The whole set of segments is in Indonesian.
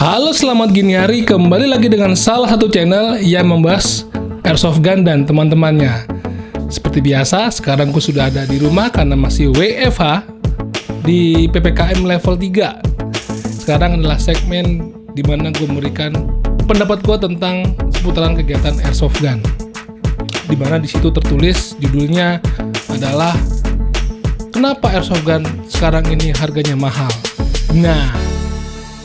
Halo, selamat gini hari, kembali lagi dengan salah satu channel yang membahas airsoft gun dan teman-temannya. Seperti biasa, sekarang gue sudah ada di rumah karena masih WFH di PPKM level 3. Sekarang adalah segmen di mana gue memberikan pendapat gue tentang seputaran kegiatan airsoft gun. Di mana di situ tertulis judulnya adalah kenapa airsoft gun sekarang ini harganya mahal. Nah,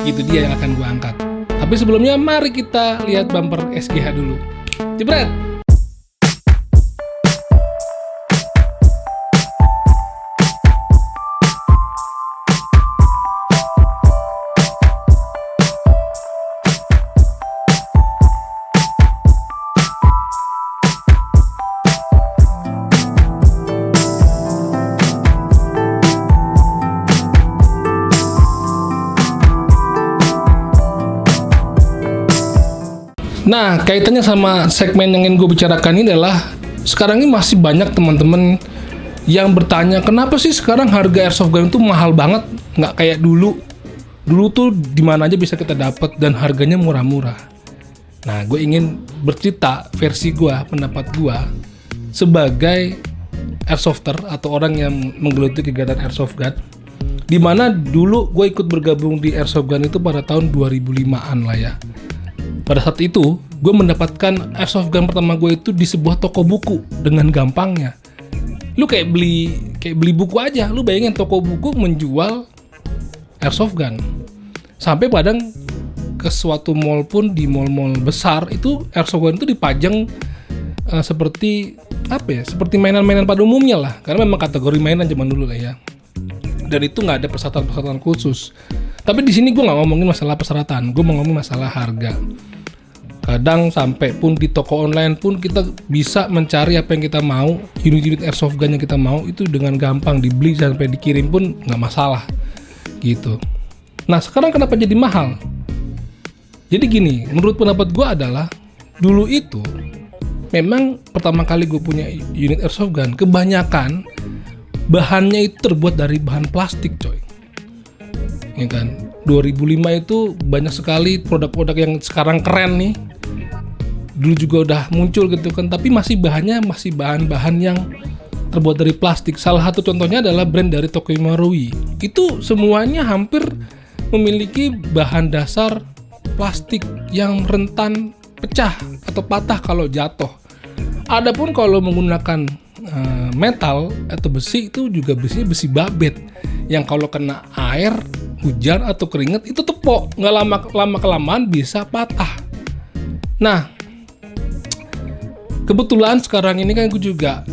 itu dia yang akan gue angkat. Tapi sebelumnya mari kita lihat bumper SGH dulu. Jebret! Nah, kaitannya sama segmen yang ingin gue bicarakan ini adalah sekarang ini masih banyak teman-teman yang bertanya kenapa sih sekarang harga airsoft gun itu mahal banget, nggak kayak dulu. Dulu tuh di mana aja bisa kita dapat dan harganya murah-murah. Nah, gue ingin bercerita versi gue, pendapat gue sebagai airsofter atau orang yang menggeluti kegiatan airsoft gun. Di mana dulu gue ikut bergabung di airsoft gun itu pada tahun 2005-an lah ya. Pada saat itu, gue mendapatkan airsoft gun pertama gue itu di sebuah toko buku dengan gampangnya. Lu kayak beli buku aja, lu bayangin toko buku menjual airsoft gun. Sampai padang ke suatu mall pun, di mall-mall besar itu airsoft gun itu dipajang seperti apa ya? Seperti mainan-mainan pada umumnya lah. Karena memang kategori mainan zaman dulu lah ya. Dan itu nggak ada persyaratan-persyaratan khusus. Tapi di sini gue nggak ngomongin masalah persyaratan, gue mau ngomongin masalah harga. Kadang sampai pun di toko online pun kita bisa mencari apa yang kita mau, unit-unit airsoft gun yang kita mau itu dengan gampang dibeli sampai dikirim pun nggak masalah gitu. Nah, sekarang kenapa jadi mahal? Jadi gini, menurut pendapat gue adalah dulu itu memang pertama kali gue punya unit airsoft gun, kebanyakan bahannya itu terbuat dari bahan plastik, coy. Ya kan? 2005 itu banyak sekali produk-produk yang sekarang keren nih. Dulu juga udah muncul gitu kan, tapi masih bahan-bahan yang terbuat dari plastik. Salah satu contohnya adalah brand dari Tokyo Marui. Itu semuanya hampir memiliki bahan dasar plastik yang rentan pecah atau patah kalau jatuh. Adapun kalau menggunakan metal atau besi itu juga besi babet yang kalau kena air, hujan atau keringat itu tepok, nggak lama kelamaan bisa patah. Nah, kebetulan sekarang ini kan gue juga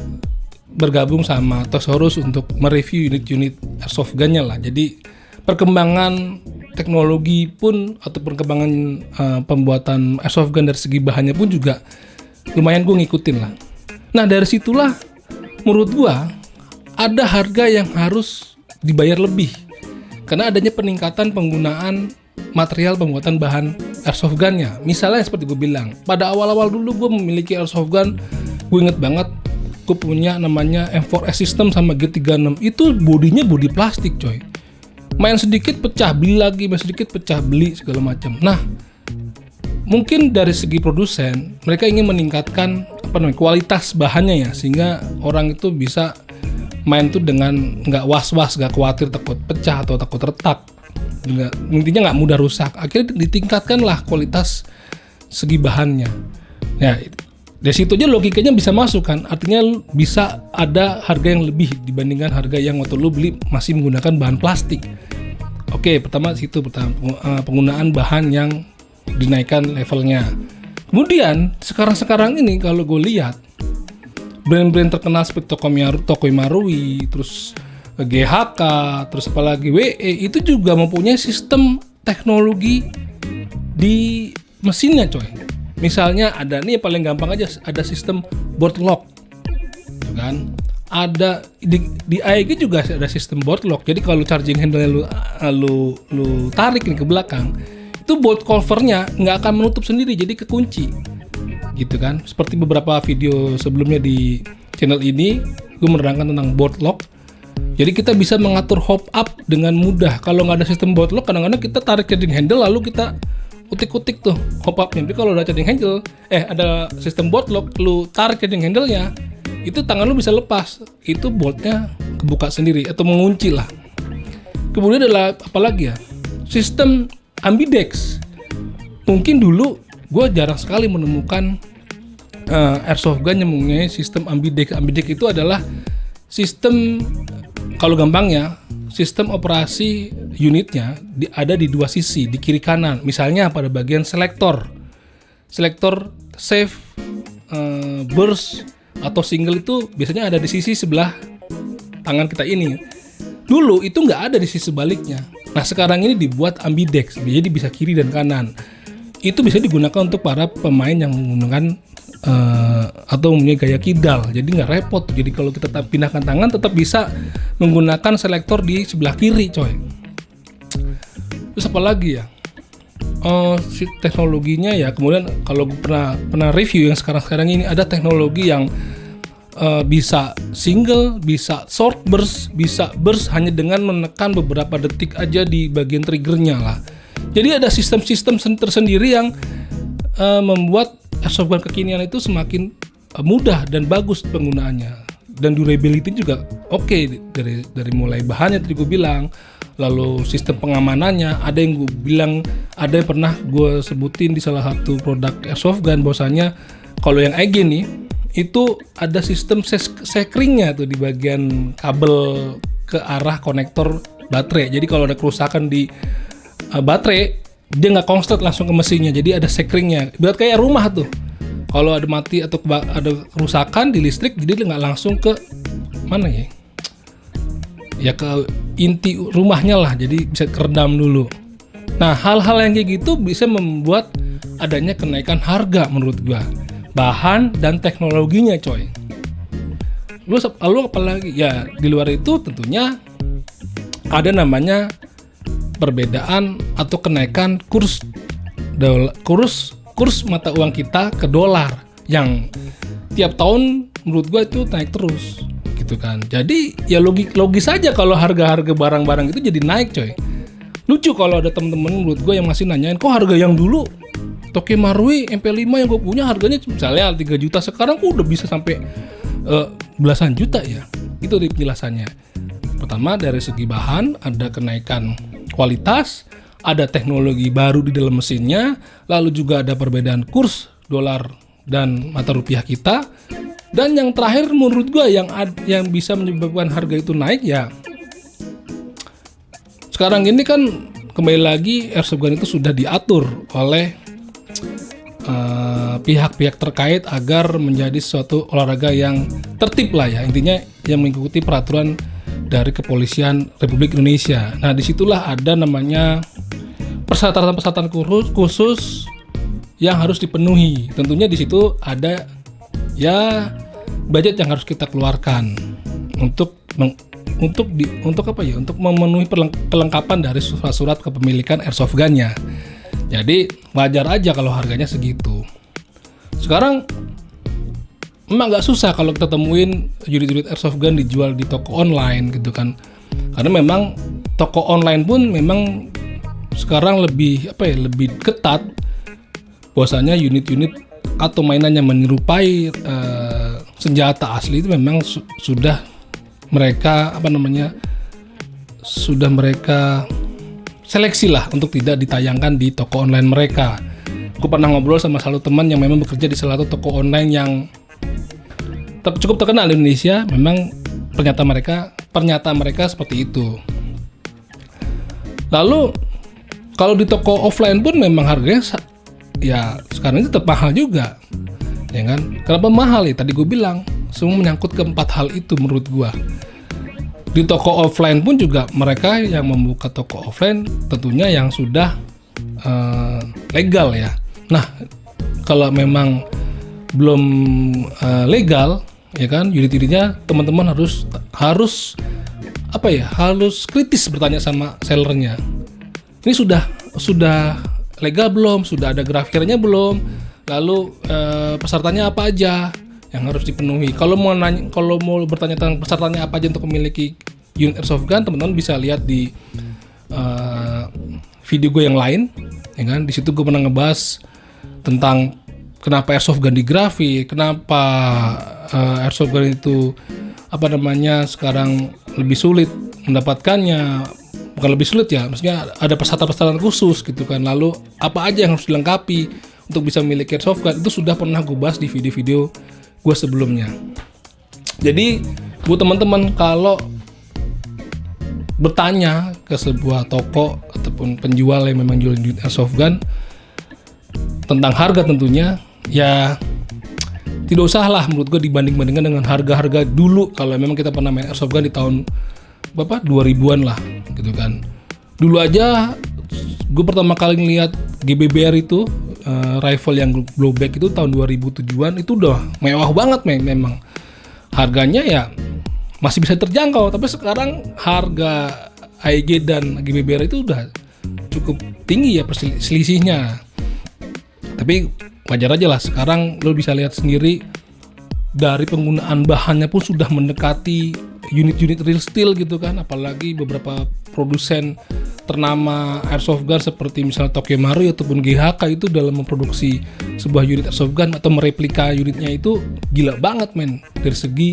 bergabung sama Tosaurus untuk mereview unit-unit airsoft gun-nya lah. Jadi perkembangan teknologi pun atau perkembangan pembuatan airsoft gun dari segi bahannya pun juga lumayan gue ngikutin lah. Nah, dari situlah menurut gue ada harga yang harus dibayar lebih karena adanya peningkatan penggunaan material pembuatan bahan airsoft gun-nya. Misalnya seperti gue bilang, pada awal-awal dulu gue memiliki airsoft gun, gue inget banget gue punya namanya M4S System sama G36, itu bodinya bodi plastik, coy. Main sedikit pecah, beli lagi, main sedikit pecah, beli segala macam. Nah, mungkin dari segi produsen mereka ingin meningkatkan kualitas bahannya ya, sehingga orang itu bisa main tuh dengan nggak was-was, nggak khawatir takut pecah atau takut retak. Intinya nggak mudah rusak. Akhirnya ditingkatkanlah kualitas segi bahannya. Ya, dari situ aja logikanya bisa masuk kan. Artinya bisa ada harga yang lebih dibandingkan harga yang waktu lu beli masih menggunakan bahan plastik. Oke, pertama penggunaan bahan yang dinaikkan levelnya. Kemudian sekarang ini kalau gue lihat brand-brand terkenal seperti Tokyo Marui, terus GHK, terus apalagi WE itu juga mempunyai sistem teknologi di mesinnya, coy. Misalnya ada nih paling gampang aja, ada sistem board lock, gitu kan? Ada di AEG juga ada sistem board lock. Jadi kalau charging handle lu tarik nih ke belakang, itu bolt covernya nggak akan menutup sendiri, jadi kekunci, gitu kan? Seperti beberapa video sebelumnya di channel ini, gue menerangkan tentang board lock. Jadi kita bisa mengatur hop up dengan mudah. Kalau nggak ada sistem board lock, kadang-kadang kita tarik charging handle lalu kita utik-utik tuh pop-upnya. Tapi kalau udah charging handle, ada sistem bolt lock, lu tarik charging handle-nya, itu tangan lu bisa lepas, itu boltnya kebuka sendiri atau mengunci lah. Kemudian adalah apalagi ya, sistem ambidex. Mungkin dulu gue jarang sekali menemukan airsoft gun yang mempunyai sistem ambidex. Ambidex itu adalah sistem, kalau gampangnya, sistem operasi unitnya ada di dua sisi, di kiri kanan. Misalnya pada bagian selektor save, burst atau single itu biasanya ada di sisi sebelah tangan kita ini. Dulu itu nggak ada di sisi sebaliknya. Nah sekarang ini dibuat ambidex, jadi bisa kiri dan kanan. Itu bisa digunakan untuk para pemain yang menggunakan atau mempunyai gaya kidal, jadi nggak repot. Jadi kalau kita pindahkan tangan tetap bisa menggunakan selektor di sebelah kiri, coy. Terus apa lagi ya? Si teknologinya ya, kemudian kalau gue pernah review yang sekarang ini ada teknologi yang bisa single, bisa short burst, bisa burst hanya dengan menekan beberapa detik aja di bagian triggernya lah. Jadi ada sistem-sistem tersendiri yang membuat airsoft gun kekinian itu semakin mudah dan bagus penggunaannya, dan durability juga oke. Dari mulai bahannya tadi gue bilang, lalu sistem pengamanannya, ada yang gue bilang, ada yang pernah gue sebutin di salah satu produk airsoft gun bahwasanya kalau yang EG nih itu ada sistem sekringnya tuh di bagian kabel ke arah konektor baterai. Jadi kalau ada kerusakan di baterai, dia nggak konslet langsung ke mesinnya, jadi ada sekringnya. Buat kayak rumah tuh, kalau ada mati atau ada kerusakan di listrik, jadi dia nggak langsung ke mana ya ke inti rumahnya lah, jadi bisa keredam dulu. Nah hal-hal yang kayak gitu bisa membuat adanya kenaikan harga menurut gua, bahan dan teknologinya, coy. Lalu apa lagi ya, di luar itu tentunya ada namanya perbedaan atau kenaikan kurs mata uang kita ke dolar yang tiap tahun menurut gue itu naik terus gitu kan. Jadi ya logis saja kalau harga-harga barang-barang itu jadi naik, coy. Lucu kalau ada temen-temen menurut gue yang masih nanyain, kok harga yang dulu Toke Marui MP5 yang gue punya harganya misalnya 3 juta, sekarang kok udah bisa sampai belasan juta ya. Itu di penjelasannya. Pertama dari segi bahan ada kenaikan kualitas, ada teknologi baru di dalam mesinnya, lalu juga ada perbedaan kurs dolar dan mata rupiah kita. Dan yang terakhir menurut gue yang bisa menyebabkan harga itu naik ya, sekarang ini kan kembali lagi airsoft gun itu sudah diatur oleh pihak-pihak terkait agar menjadi suatu olahraga yang tertib lah ya, intinya yang mengikuti peraturan dari Kepolisian Republik Indonesia. Nah disitulah ada namanya persyaratan khusus yang harus dipenuhi. Tentunya di situ ada ya budget yang harus kita keluarkan untuk memenuhi perlengkapan dari surat kepemilikan airsoft gun-nya. Jadi wajar aja kalau harganya segitu. Sekarang memang nggak susah kalau kita temuin unit-unit airsoft gun dijual di toko online gitu kan, karena memang toko online pun memang sekarang lebih ketat bahwasanya unit-unit atau mainan yang menyerupai senjata asli itu memang sudah mereka seleksi lah untuk tidak ditayangkan di toko online mereka. Aku pernah ngobrol sama salah satu teman yang memang bekerja di salah satu toko online yang cukup terkenal di Indonesia. Memang pernyataan mereka seperti itu. Lalu kalau di toko offline pun memang harganya ya sekarang ini tetap mahal juga, ya kan? Kenapa mahal ya? Tadi gue bilang semua menyangkut ke 4 hal itu menurut gue. Di toko offline pun juga mereka yang membuka toko offline tentunya yang sudah legal ya. Nah kalau memang belum legal, ya kan, unit-unitnya teman-teman harus kritis bertanya sama sellernya. Ini sudah legal belum? Sudah ada grafirnya belum? Lalu persyaratannya apa aja yang harus dipenuhi? Kalau mau bertanya tentang persyaratannya apa aja untuk memiliki unit airsoft gun, teman-teman bisa lihat di video gue yang lain ya kan? Di situ gue pernah ngebahas tentang kenapa airsoft gun digrafik, kenapa airsoft gun itu sekarang lebih sulit mendapatkannya. Bukan lebih sulit ya, maksudnya ada persyaratan khusus gitu kan. Lalu apa aja yang harus dilengkapi untuk bisa memiliki airsoft gun, itu sudah pernah gue bahas di video-video gue sebelumnya. Jadi buat teman-teman kalau bertanya ke sebuah toko ataupun penjual yang memang jual unit airsoft gun tentang harga tentunya, ya tidak usah lah menurut gue dibanding-bandingkan dengan harga-harga dulu kalau memang kita pernah main airsoft gun di tahun 2000-an lah gitu kan. Dulu aja gue pertama kali ngeliat GBBR itu rifle yang blowback itu tahun 2007-an, itu udah mewah banget memang. Harganya ya masih bisa terjangkau, tapi sekarang harga AEG dan GBBR itu udah cukup tinggi ya selisihnya. Tapi wajar aja lah, sekarang lo bisa lihat sendiri dari penggunaan bahannya pun sudah mendekati unit-unit real steel gitu kan. Apalagi beberapa produsen ternama airsoft gun seperti misalnya Tokyo Marui ataupun GHK itu dalam memproduksi sebuah unit airsoft gun atau mereplika unitnya itu gila banget men. Dari segi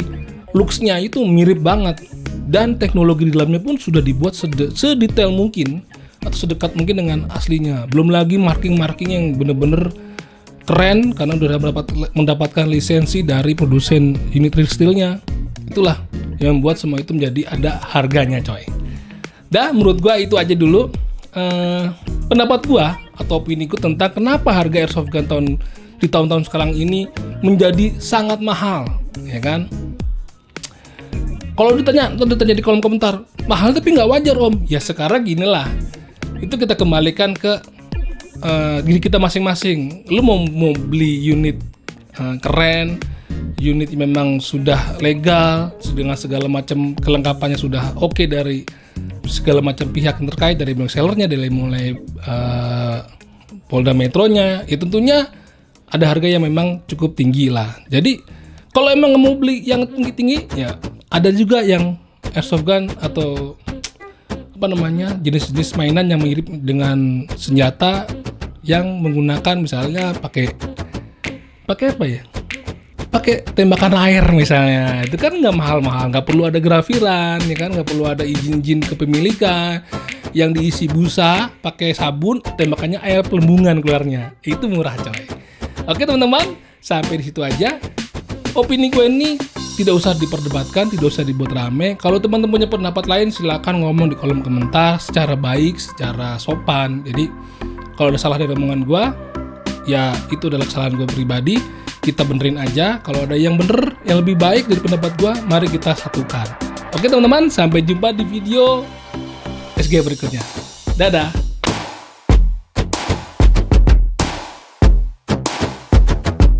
looks-nya itu mirip banget, dan teknologi di dalamnya pun sudah dibuat sedetail mungkin atau sedekat mungkin dengan aslinya. Belum lagi marking-marking yang bener-bener keren karena udah mendapatkan lisensi dari produsen unit real steel-nya. Itulah yang membuat semua itu menjadi ada harganya coy. Dan menurut gua itu aja dulu pendapat gua atau opini gua tentang kenapa harga airsoft gun di tahun-tahun sekarang ini menjadi sangat mahal, ya kan? Kalau ditanya di kolom komentar, mahal tapi nggak wajar om. Ya sekarang gini lah, itu kita kembalikan ke diri kita masing-masing. Lu mau beli unit keren, unit yang memang sudah legal dengan segala macam kelengkapannya sudah oke dari segala macam pihak yang terkait, dari sellernya, dari mulai Polda Metronya, ya tentunya ada harga yang memang cukup tinggi lah. Jadi kalau emang mau beli yang tinggi-tinggi, ya ada juga yang airsoft gun atau jenis-jenis mainan yang mirip dengan senjata yang menggunakan misalnya pakai apa ya? Pakai tembakan air misalnya. Itu kan nggak mahal-mahal, nggak perlu ada grafiran, ya kan? Nggak perlu ada izin kepemilikan. Yang diisi busa, pakai sabun, tembakannya air pelembungan keluarnya. Itu murah coy. Oke teman-teman, sampai di situ aja. Opini gue ini tidak usah diperdebatkan, tidak usah dibuat rame. Kalau teman-teman punya pendapat lain, silakan ngomong di kolom komentar secara baik, secara sopan. Jadi kalau ada salah dari omongan gue, ya itu adalah kesalahan gue pribadi. Kita benerin aja. Kalau ada yang bener, yang lebih baik dari pendapat gue, mari kita satukan. Oke teman-teman, sampai jumpa di video SG berikutnya. Dadah.